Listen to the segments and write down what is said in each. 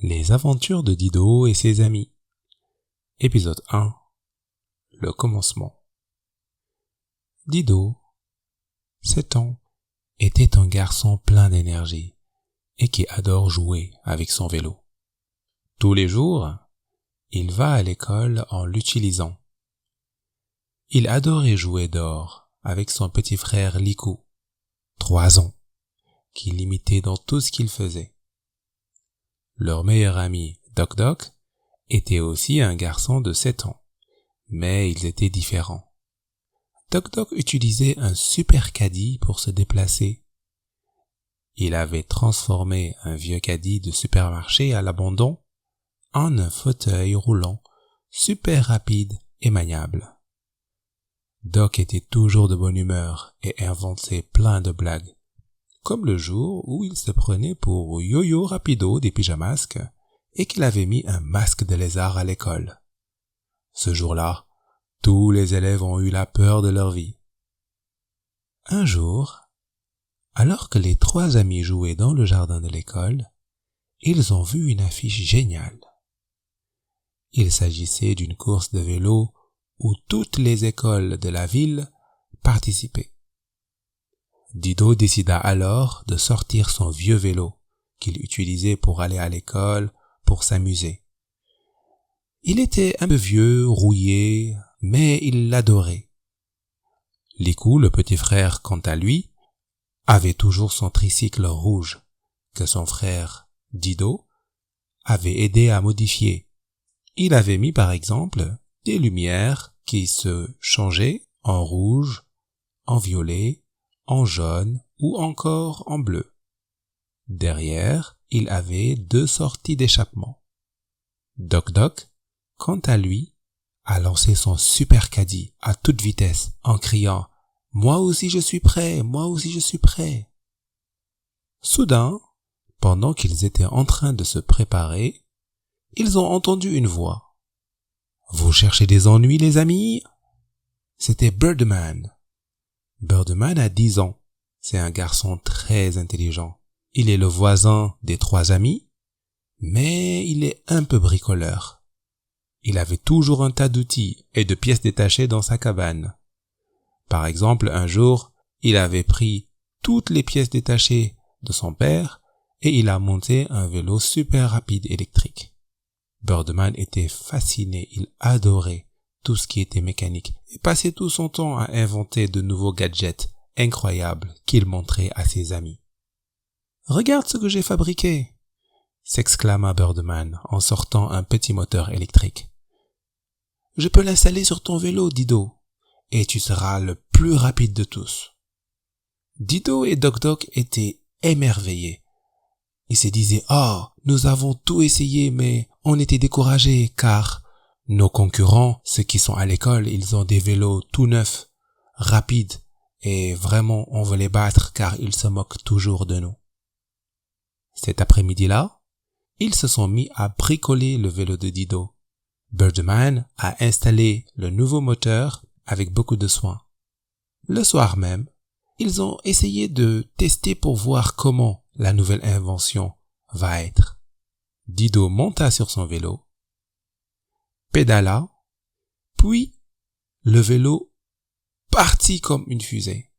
Les aventures de Dido et ses amis. Épisode 1. Le commencement. Dido, 7 ans, était un garçon plein d'énergie et qui adore jouer avec son vélo. Tous les jours, il va à l'école en l'utilisant. Il adorait jouer dehors avec son petit frère Liku, 3 ans, qui l'imitait dans tout ce qu'il faisait. Leur meilleur ami, Doc Doc, était aussi un garçon de 7 ans, mais ils étaient différents. Doc Doc utilisait un super caddie pour se déplacer. Il avait transformé un vieux caddie de supermarché à l'abandon en un fauteuil roulant super rapide et maniable. Doc était toujours de bonne humeur et inventait plein de blagues, comme le jour où il se prenait pour Yo-Yo Rapido des pyjamasques et qu'il avait mis un masque de lézard à l'école. Ce jour-là, tous les élèves ont eu la peur de leur vie. Un jour, alors que les 3 amis jouaient dans le jardin de l'école, ils ont vu une affiche géniale. Il s'agissait d'une course de vélo où toutes les écoles de la ville participaient. Dido décida alors de sortir son vieux vélo qu'il utilisait pour aller à l'école, pour s'amuser. Il était un peu vieux, rouillé, mais il l'adorait. Liku, le petit frère, quant à lui, avait toujours son tricycle rouge que son frère Dido avait aidé à modifier. Il avait mis par exemple des lumières qui se changeaient en rouge, en violet, en jaune ou encore en bleu. Derrière, il avait 2 sorties d'échappement. Doc Doc, quant à lui, a lancé son super caddie à toute vitesse en criant « Moi aussi je suis prêt, moi aussi je suis prêt !» Soudain, pendant qu'ils étaient en train de se préparer, ils ont entendu une voix. « Vous cherchez des ennuis, les amis ?» C'était Birdman. Birdman a 10 ans. C'est un garçon très intelligent. Il est le voisin des 3 amis, mais il est un peu bricoleur. Il avait toujours un tas d'outils et de pièces détachées dans sa cabane. Par exemple, un jour, il avait pris toutes les pièces détachées de son père et il a monté un vélo super rapide électrique. Birdman était fasciné, il adorait tout ce qui était mécanique et passait tout son temps à inventer de nouveaux gadgets incroyables qu'il montrait à ses amis. « Regarde ce que j'ai fabriqué !» s'exclama Birdman en sortant un petit moteur électrique. « Je peux l'installer sur ton vélo, Dido, et tu seras le plus rapide de tous. » Dido et Doc Doc étaient émerveillés. Ils se disaient « Oh, nous avons tout essayé, mais on était découragés car nos concurrents, ceux qui sont à l'école, ils ont des vélos tout neufs, rapides, et vraiment on veut les battre car ils se moquent toujours de nous. » Cet après-midi-là, ils se sont mis à bricoler le vélo de Dido. Birdman a installé le nouveau moteur avec beaucoup de soin. Le soir même, ils ont essayé de tester pour voir comment la nouvelle invention va être. Dido monta sur son vélo, pédala, puis le vélo partit comme une fusée.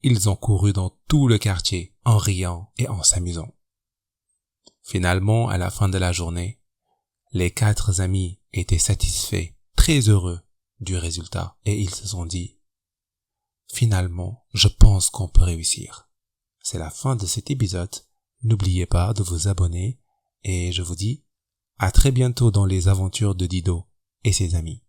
Ils ont couru dans tout le quartier en riant et en s'amusant. Finalement, à la fin de la journée, les 4 amis étaient satisfaits, très heureux du résultat et ils se sont dit « Finalement, je pense qu'on peut réussir. » C'est la fin de cet épisode. N'oubliez pas de vous abonner et je vous dis à très bientôt dans les aventures de Dido et ses amis.